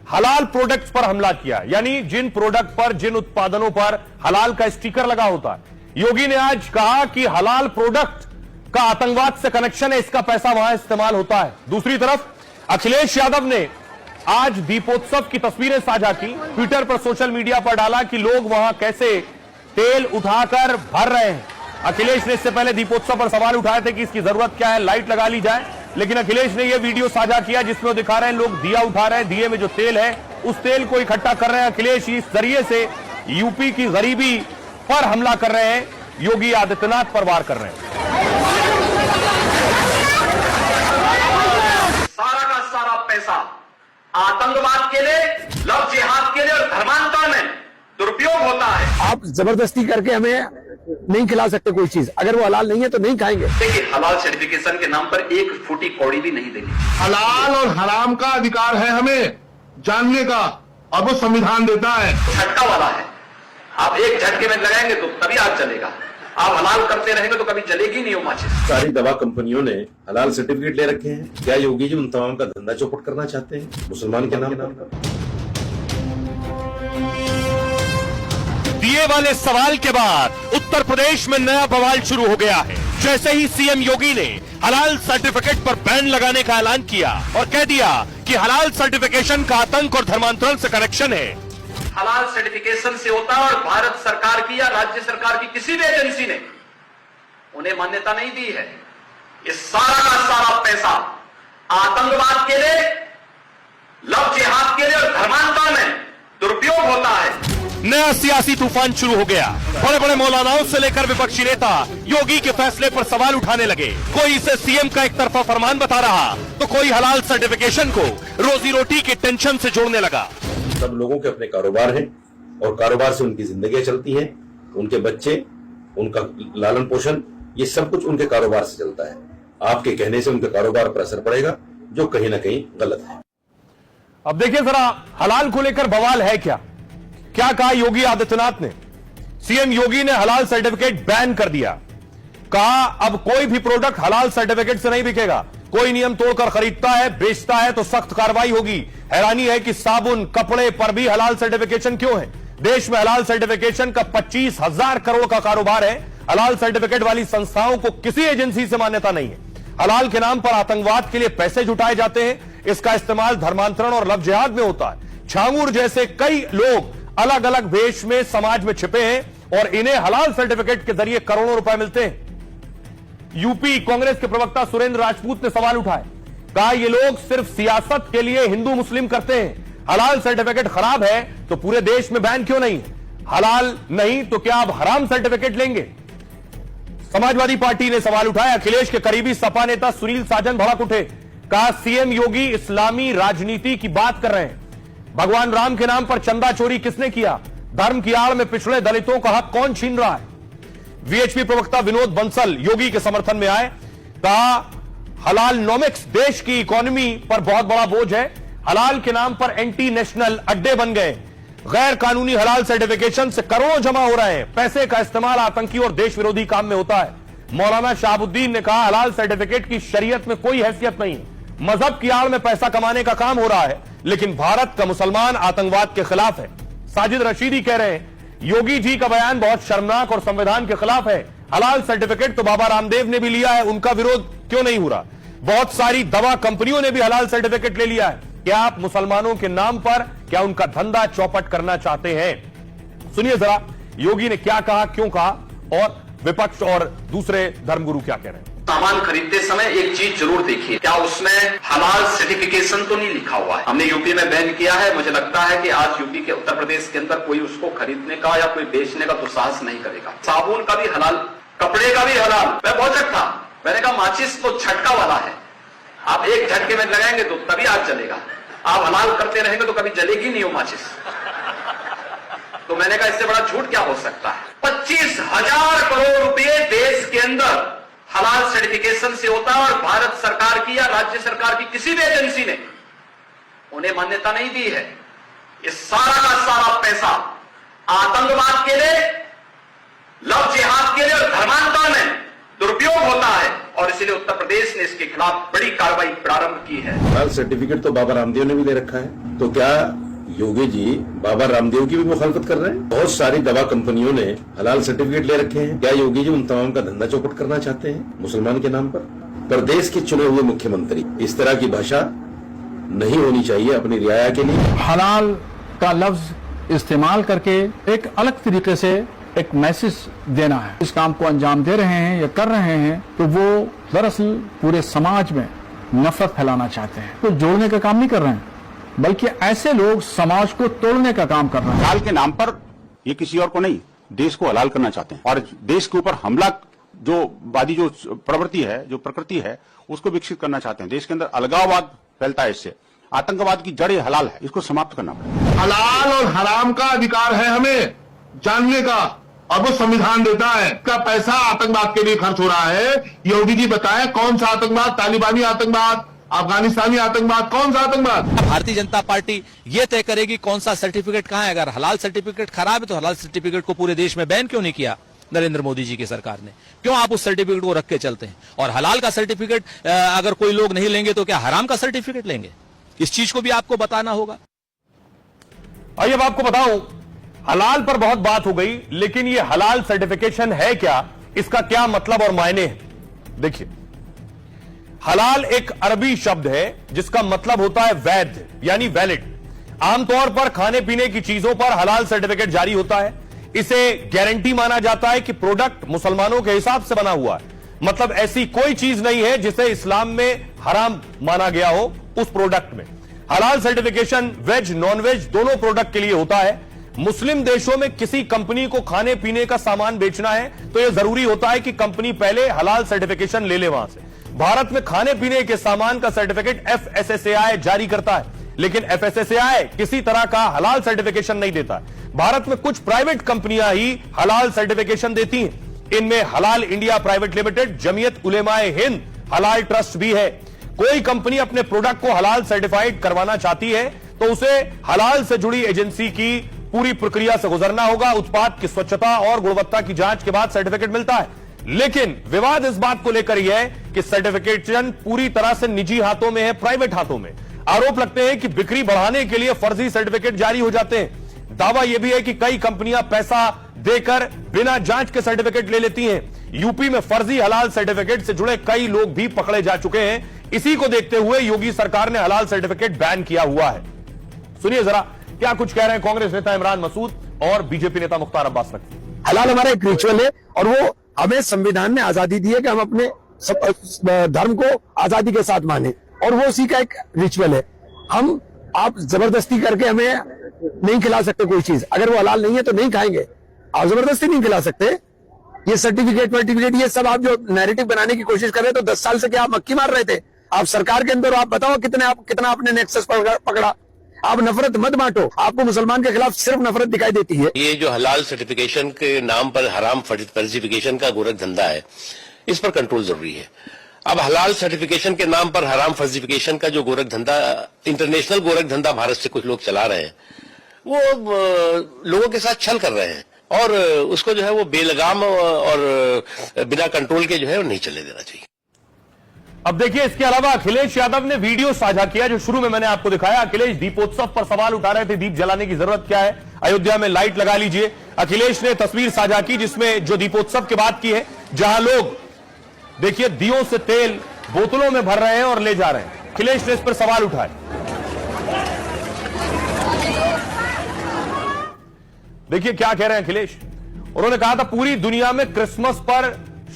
हलाल प्रोडक्ट्स पर हमला किया, यानी जिन प्रोडक्ट पर, जिन उत्पादनों पर हलाल का स्टिकर लगा होता है। योगी ने आज कहा कि हलाल प्रोडक्ट का आतंकवाद से कनेक्शन है, इसका पैसा वहां इस्तेमाल होता है। दूसरी तरफ अखिलेश यादव ने आज दीपोत्सव की तस्वीरें साझा की, ट्विटर पर, सोशल मीडिया पर डाला कि लोग वहां कैसे तेल उठाकर भर रहे हैं। अखिलेश ने इससे पहले दीपोत्सव पर सवाल उठाए थे कि इसकी जरूरत क्या है, लाइट लगा ली जाए, लेकिन अखिलेश ने यह वीडियो साझा किया जिसमें वो दिखा रहे हैं लोग दिया उठा रहे हैं, दिए में जो तेल है उस तेल को इकट्ठा कर रहे हैं। अखिलेश इस जरिए से यूपी की गरीबी पर हमला कर रहे हैं, योगी आदित्यनाथ पर वार कर रहे हैं। सारा का सारा पैसा आतंकवाद के लिए, लव जिहाद के लिए और धर्मांतरण में दुरुपयोग होता है। आप जबरदस्ती करके हमें नहीं खिला सकते कोई चीज, अगर वो हलाल नहीं है तो नहीं खाएंगे। देखिए, हलाल सर्टिफिकेशन के नाम पर एक फूटी कौड़ी भी नहीं देनी। हलाल और हराम का अधिकार है हमें जानने का, और वो संविधान देता है। झटका वाला है, आप एक झटके में लगाएंगे तो तभी आग चलेगा, आप हलाल करते रहेंगे तो कभी जलेगी नहीं वो माचिस। सारी दवा कंपनियों ने हलाल सर्टिफिकेट ले रखे हैं। क्या योगी जी उन तमाम का धंधा चौपट करना चाहते हैं मुसलमान के नाम पर? दिए वाले सवाल के बाद उत्तर प्रदेश में नया बवाल शुरू हो गया है। जैसे ही सीएम योगी ने हलाल सर्टिफिकेट पर बैन लगाने का ऐलान किया और कह दिया कि हलाल सर्टिफिकेशन का आतंक और धर्मांतरण से कनेक्शन है। हलाल सर्टिफिकेशन से होता है और भारत सरकार की या राज्य सरकार की किसी भी एजेंसी ने उन्हें मान्यता नहीं दी है। ये सारा का सारा पैसा आतंकवाद के लिए, लव जिहाद के लिए और धर्मांतरण में दुरुपयोग होता है। नया सियासी तूफान शुरू हो गया। बड़े बड़े मौलानाओं से लेकर विपक्षी नेता योगी के फैसले पर सवाल उठाने लगे। कोई इसे सीएम का एक तरफा फरमान बता रहा तो कोई हलाल सर्टिफिकेशन को रोजी रोटी के टेंशन से जोड़ने लगा। सब लोगों के अपने कारोबार हैं और कारोबार से उनकी जिंदगियां चलती हैं, उनके बच्चे, उनका लालन पोषण, ये सब कुछ उनके कारोबार से चलता है। आपके कहने से उनके कारोबार पर असर पड़ेगा, जो कहीं ना कहीं गलत है। अब देखिए जरा हलाल को लेकर बवाल है क्या कहा योगी आदित्यनाथ ने। सीएम योगी ने हलाल सर्टिफिकेट बैन कर दिया। कहा अब कोई भी प्रोडक्ट हलाल सर्टिफिकेट से नहीं बिकेगा। कोई नियम तोड़कर खरीदता है, बेचता है तो सख्त कार्रवाई होगी। हैरानी है कि साबुन, कपड़े पर भी हलाल सर्टिफिकेशन क्यों है। देश में हलाल सर्टिफिकेशन का 25,000 करोड़ का कारोबार है। हलाल सर्टिफिकेट वाली संस्थाओं को किसी एजेंसी से मान्यता नहीं है। हलाल के नाम पर आतंकवाद के लिए पैसे जुटाए जाते हैं। इसका इस्तेमाल धर्मांतरण और लव जिहाद में होता है। छांगुर जैसे कई लोग अलग अलग वेश में समाज में छिपे हैं और इन्हें हलाल सर्टिफिकेट के जरिए करोड़ों रुपए मिलते हैं। यूपी कांग्रेस के प्रवक्ता सुरेंद्र राजपूत ने सवाल उठाए। कहा ये लोग सिर्फ सियासत के लिए हिंदू मुस्लिम करते हैं। हलाल सर्टिफिकेट खराब है तो पूरे देश में बैन क्यों नहीं है? हलाल नहीं तो क्या आप हराम सर्टिफिकेट लेंगे? समाजवादी पार्टी ने सवाल उठाया। अखिलेश के करीबी सपा नेता सुनील साजन भड़क उठे। कहा सीएम योगी इस्लामी राजनीति की बात कर रहे हैं। भगवान राम के नाम पर चंदा चोरी किसने किया? धर्म की आड़ में पिछड़े दलितों का हक कौन छीन रहा है? वीएचपी प्रवक्ता विनोद बंसल योगी के समर्थन में आए। कहा हलाल नॉमिक्स देश की इकोनॉमी पर बहुत बड़ा बोझ है। हलाल के नाम पर एंटी नेशनल अड्डे बन गए। गैर कानूनी हलाल सर्टिफिकेशन से करोड़ों जमा हो रहे हैं। पैसे का इस्तेमाल आतंकी और देश विरोधी काम में होता है। मौलाना शाहबुद्दीन ने कहा हलाल सर्टिफिकेट की शरीयत में कोई हैसियत नहीं है। मजहब की आड़ में पैसा कमाने का काम हो रहा है, लेकिन भारत का मुसलमान आतंकवाद के खिलाफ है। साजिद रशीदी कह रहे हैं योगी जी का बयान बहुत शर्मनाक और संविधान के खिलाफ है। हलाल सर्टिफिकेट तो बाबा रामदेव ने भी लिया है, उनका विरोध क्यों नहीं हो रहा? बहुत सारी दवा कंपनियों ने भी हलाल सर्टिफिकेट ले लिया है। क्या आप मुसलमानों के नाम पर क्या उनका धंधा चौपट करना चाहते हैं? सुनिए जरा योगी ने क्या कहा, क्यों कहा और विपक्ष और दूसरे धर्मगुरु क्या कह रहे हैं। सामान खरीदते समय एक चीज जरूर देखिए, क्या उसमें हलाल सर्टिफिकेशन तो नहीं लिखा हुआ है। हमने यूपी में बैन किया है। मुझे लगता है कि आज यूपी के उत्तर प्रदेश के अंदर कोई उसको खरीदने का या कोई बेचने का तो साहस नहीं करेगा। साबुन का भी हलाल, कपड़े का भी हलाल। मैं बहुत था, मैंने कहा माचिस तो झटका वाला है, आप एक झटके में लगाएंगे तो तभी आग चलेगा, आप हलाल करते रहेंगे तो कभी जलेगी नहीं वो माचिस। तो मैंने कहा इससे बड़ा झूठ क्या हो सकता है। 25,000 करोड़ रुपए देश के अंदर हलाल सर्टिफिकेशन से होता है और भारत सरकार की या राज्य सरकार की किसी भी एजेंसी ने उन्हें मान्यता नहीं दी है। ये सारा का सारा पैसा आतंकवाद के लिए, लव जिहाद के लिए और धर्मांतरण में दुरुपयोग होता है और इसलिए उत्तर प्रदेश ने इसके खिलाफ बड़ी कार्रवाई प्रारंभ की है। हलाल सर्टिफिकेट तो बाबा रामदेव ने भी दे रखा है, तो क्या योगी जी बाबा रामदेव की भी मुखालफत कर रहे हैं? बहुत सारी दवा कंपनियों ने हलाल सर्टिफिकेट ले रखे हैं, क्या योगी जी उन तमाम का धंधा चौपट करना चाहते हैं मुसलमान के नाम पर? प्रदेश के चुने हुए मुख्यमंत्री, इस तरह की भाषा नहीं होनी चाहिए अपनी रियाया के लिए। हलाल का लफ्ज इस्तेमाल करके एक अलग तरीके से एक मैसेज देना है। इस काम को अंजाम दे रहे हैं या कर रहे हैं तो वो दरअसल पूरे समाज में नफरत फैलाना चाहते हैं, तो जोड़ने का काम नहीं कर रहे हैं, बल्कि ऐसे लोग समाज को तोड़ने का काम कर रहे हैं। हलाल के नाम पर ये किसी और को नहीं, देश को हलाल करना चाहते हैं और देश के ऊपर हमला जो वादी जो प्रवृत्ति है, जो प्रकृति है, उसको विकसित करना चाहते हैं। देश के अंदर अलगाववाद फैलता है, इससे आतंकवाद की जड़ हलाल है, इसको समाप्त करना पड़ेगा। हलाल और हराम का अधिकार है हमें जानने का, और वो संविधान देता है। का पैसा आतंकवाद के लिए खर्च हो रहा है। योगी जी बताएं कौन सा आतंकवाद? तालिबानी आतंकवाद, अफगानिस्तानी आतंकवाद, कौन सा आतंकवाद? भारतीय जनता पार्टी ये तय करेगी कौन सा सर्टिफिकेट कहां है। अगर हलाल सर्टिफिकेट खराब है तो हलाल सर्टिफिकेट को पूरे देश में बैन क्यों नहीं किया नरेंद्र मोदी जी की सरकार ने? क्यों आप उस सर्टिफिकेट को रख के चलते हैं? और हलाल का सर्टिफिकेट अगर कोई लोग नहीं लेंगे तो क्या हराम का सर्टिफिकेट लेंगे? इस चीज को भी आपको बताना होगा। आइए अब आपको बताऊं, हलाल पर बहुत बात हो गई, लेकिन ये हलाल सर्टिफिकेशन है क्या, इसका क्या मतलब और मायने हैं? देखिए, हलाल एक अरबी शब्द है जिसका मतलब होता है वैध, यानी वैलिड। आमतौर पर खाने पीने की चीजों पर हलाल सर्टिफिकेट जारी होता है। इसे गारंटी माना जाता है कि प्रोडक्ट मुसलमानों के हिसाब से बना हुआ है, मतलब ऐसी कोई चीज नहीं है जिसे इस्लाम में हराम माना गया हो उस प्रोडक्ट में। हलाल सर्टिफिकेशन वेज नॉन वेज दोनों प्रोडक्ट के लिए होता है। मुस्लिम देशों में किसी कंपनी को खाने पीने का सामान बेचना है तो यह जरूरी होता है कि कंपनी पहले हलाल सर्टिफिकेशन ले ले वहां से। भारत में खाने पीने के सामान का सर्टिफिकेट FSSAI जारी करता है, लेकिन FSSAI किसी तरह का हलाल सर्टिफिकेशन नहीं देता। भारत में कुछ प्राइवेट कंपनियां ही हलाल सर्टिफिकेशन देती हैं। इनमें हलाल India private limited, Jamiat उलेमाए Hind, हलाल ट्रस्ट भी है। कोई कंपनी अपने प्रोडक्ट को हलाल सर्टिफाइड करवाना चाहती है तो उसे हलाल से जुड़ी एजेंसी की पूरी प्रक्रिया से गुजरना होगा। उत्पाद की स्वच्छता और गुणवत्ता की जांच के बाद सर्टिफिकेट मिलता है। लेकिन विवाद इस बात को लेकर यह है कि सर्टिफिकेशन पूरी तरह से निजी हाथों में है, प्राइवेट हाथों में। आरोप लगते हैं कि बिक्री बढ़ाने के लिए फर्जी सर्टिफिकेट जारी हो जाते हैं। दावा यह भी है कि कई कंपनियां पैसा देकर बिना जांच के सर्टिफिकेट ले लेती हैं। यूपी में फर्जी हलाल सर्टिफिकेट से जुड़े कई लोग भी पकड़े जा चुके हैं। इसी को देखते हुए योगी सरकार ने हलाल सर्टिफिकेट बैन किया हुआ है। सुनिए जरा क्या कुछ कह रहे हैं कांग्रेस नेता इमरान मसूद और बीजेपी नेता मुख्तार अब्बास नकवी। हलाल हमारा एक रिचुअल है और वो हमें संविधान ने आजादी दी है कि हम अपने धर्म को आजादी के साथ माने, और वो उसी का एक रिचुअल है। आप जबरदस्ती करके हमें नहीं खिला सकते कोई चीज। अगर वो हलाल नहीं है तो नहीं खाएंगे। आप जबरदस्ती नहीं खिला सकते। ये सर्टिफिकेट ये सब आप जो नैरेटिव बनाने की कोशिश कर रहे हैं, तो 10 साल से क्या आप मक्खी मार रहे थे? आप सरकार के अंदर आप बताओ कितना आपने नेक्सस पकड़ा। आप नफरत मत बांटो, आपको मुसलमान के खिलाफ सिर्फ नफरत दिखाई देती है। ये जो हलाल सर्टिफिकेशन के नाम पर हराम फर्जिफिकेशन का गोरख धंधा है, इस पर कंट्रोल जरूरी है। अब हलाल सर्टिफिकेशन के नाम पर हराम फर्जिफिकेशन का जो गोरख धंधा, इंटरनेशनल गोरख धंधा भारत से कुछ लोग चला रहे हैं, वो लोगों के साथ छल कर रहे हैं और उसको जो है वो बेलगाम और बिना कंट्रोल के जो है वो नहीं चलने देना चाहिए। अब देखिए, इसके अलावा अखिलेश यादव ने वीडियो साझा किया जो शुरू में मैंने आपको दिखाया। अखिलेश दीपोत्सव पर सवाल उठा रहे थे, दीप जलाने की जरूरत क्या है, अयोध्या में लाइट लगा लीजिए। अखिलेश ने तस्वीर साझा की जिसमें जो दीपोत्सव की बात की है, जहां लोग देखिए दियों से तेल बोतलों में भर रहे हैं और ले जा रहे हैं। अखिलेश ने इस पर सवाल उठाए। देखिए क्या कह रहे हैं अखिलेश। उन्होंने कहा था पूरी दुनिया में क्रिसमस पर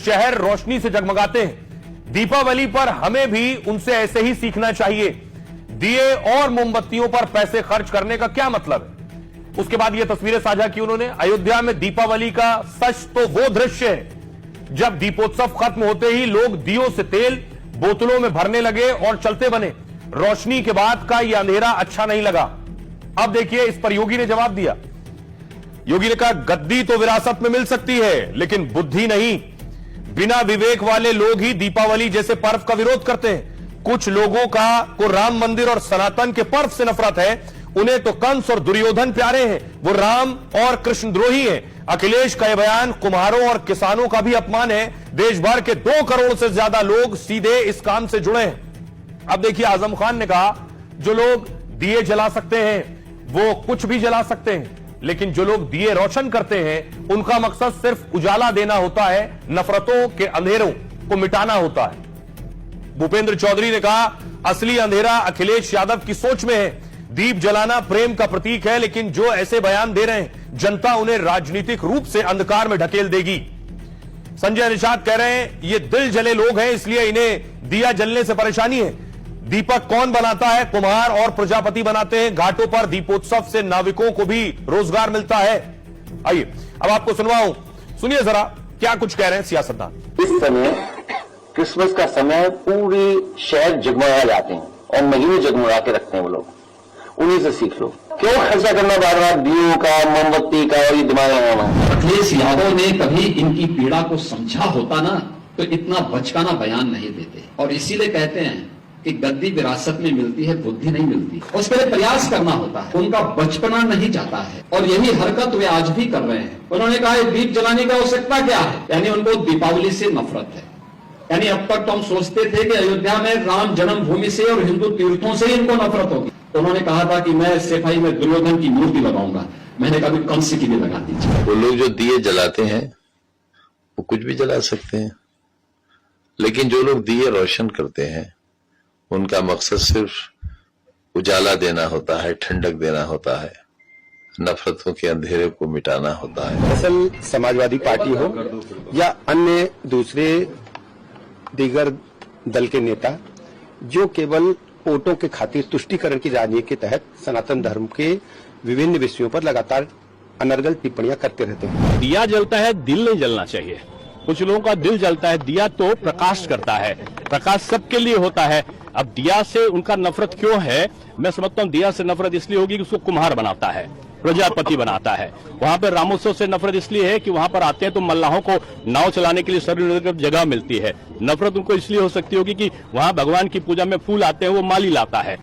शहर रोशनी से जगमगाते हैं, दीपावली पर हमें भी उनसे ऐसे ही सीखना चाहिए। दिए और मोमबत्तियों पर पैसे खर्च करने का क्या मतलब है? उसके बाद ये तस्वीरें साझा की उन्होंने। अयोध्या में दीपावली का सच तो वो दृश्य है जब दीपोत्सव खत्म होते ही लोग दियों से तेल बोतलों में भरने लगे और चलते बने। रोशनी के बाद का यह अंधेरा अच्छा नहीं लगा। अब देखिए इस पर योगी ने जवाब दिया। योगी ने कहा गद्दी तो विरासत में मिल सकती है लेकिन बुद्धि नहीं। बिना विवेक वाले लोग ही दीपावली जैसे पर्व का विरोध करते हैं। कुछ लोगों को राम मंदिर और सनातन के पर्व से नफरत है, उन्हें तो कंस और दुर्योधन प्यारे हैं, वो राम और कृष्ण द्रोही हैं। अखिलेश का यह बयान कुम्हारों और किसानों का भी अपमान है। देश भर के 2 करोड़ से ज्यादा लोग सीधे इस काम से जुड़े हैं। अब देखिए, आजम खान ने कहा जो लोग दिए जला सकते हैं वो कुछ भी जला सकते हैं, लेकिन जो लोग दिए रोशन करते हैं उनका मकसद सिर्फ उजाला देना होता है, नफरतों के अंधेरों को मिटाना होता है। भूपेंद्र चौधरी ने कहा असली अंधेरा अखिलेश यादव की सोच में है। दीप जलाना प्रेम का प्रतीक है, लेकिन जो ऐसे बयान दे रहे हैं जनता उन्हें राजनीतिक रूप से अंधकार में ढकेल देगी। संजय निषाद कह रहे हैं ये दिल जले लोग हैं, इसलिए इन्हें दिया जलने से परेशानी है। दीपक कौन बनाता है? कुम्हार और प्रजापति बनाते हैं। घाटों पर दीपोत्सव से नाविकों को भी रोजगार मिलता है। आइए अब आपको सुनवाऊं, सुनिए जरा क्या कुछ कह रहे हैं सियासतदान। इस समय क्रिसमस का समय पूरे शहर जगमगा जाते हैं और महीने जगमगा के रखते हैं वो लोग, उन्हीं से सीख लो। क्यों खर्चा करना बार बार दियों का, मोमबत्ती का और ये दिमाग लगाना। अखिलेश यादव ने कभी इनकी पीड़ा को समझा होता ना तो इतना बचकाना बयान नहीं देते, और इसीलिए कहते हैं कि गद्दी विरासत में मिलती है, बुद्धि नहीं मिलती। उसके लिए प्रयास करना होता है, उनका बचपना नहीं जाता है, और यही हरकत वे आज भी कर रहे हैं। उन्होंने कहा दीप जलाने का आवश्यकता क्या है, यानी उनको दीपावली से नफरत है। यानी अब तक तो हम सोचते थे कि अयोध्या में राम जन्मभूमि से और हिंदू तीर्थों से ही इनको नफरत होगी। तो उन्होंने कहा था कि मैं सिपाही में दुर्योधन की मूर्ति लगाऊंगा। मैंने कहा कंस की भी लगा दीजिए। वो लोग जो दिए जलाते हैं वो कुछ भी जला सकते हैं, लेकिन जो लोग दिए रोशन करते हैं उनका मकसद सिर्फ उजाला देना होता है, ठंडक देना होता है, नफरतों के अंधेरे को मिटाना होता है। असल समाजवादी पार्टी हो या अन्य दूसरे दीगर दल के नेता जो केवल वोटों के खातिर तुष्टीकरण की राजनीति के तहत सनातन धर्म के विभिन्न विषयों पर लगातार अनर्गल टिप्पणियां करते रहते हैं। दिया जलता है, दिल नहीं जलना चाहिए। कुछ लोगों का दिल जलता है, दिया तो प्रकाश करता है, प्रकाश सबके लिए होता है। अब दिया से उनका नफरत क्यों है? मैं समझता हूँ दिया से नफरत इसलिए होगी कि उसको कुम्हार बनाता है, प्रजापति बनाता है। वहां पर रामोत्सव से नफरत इसलिए है कि वहां पर आते हैं तो मल्लाहों को नाव चलाने के लिए सरयू जगह मिलती है। नफरत उनको इसलिए हो सकती होगी कि वहां भगवान की पूजा में फूल आते हैं, वो माली लाता है।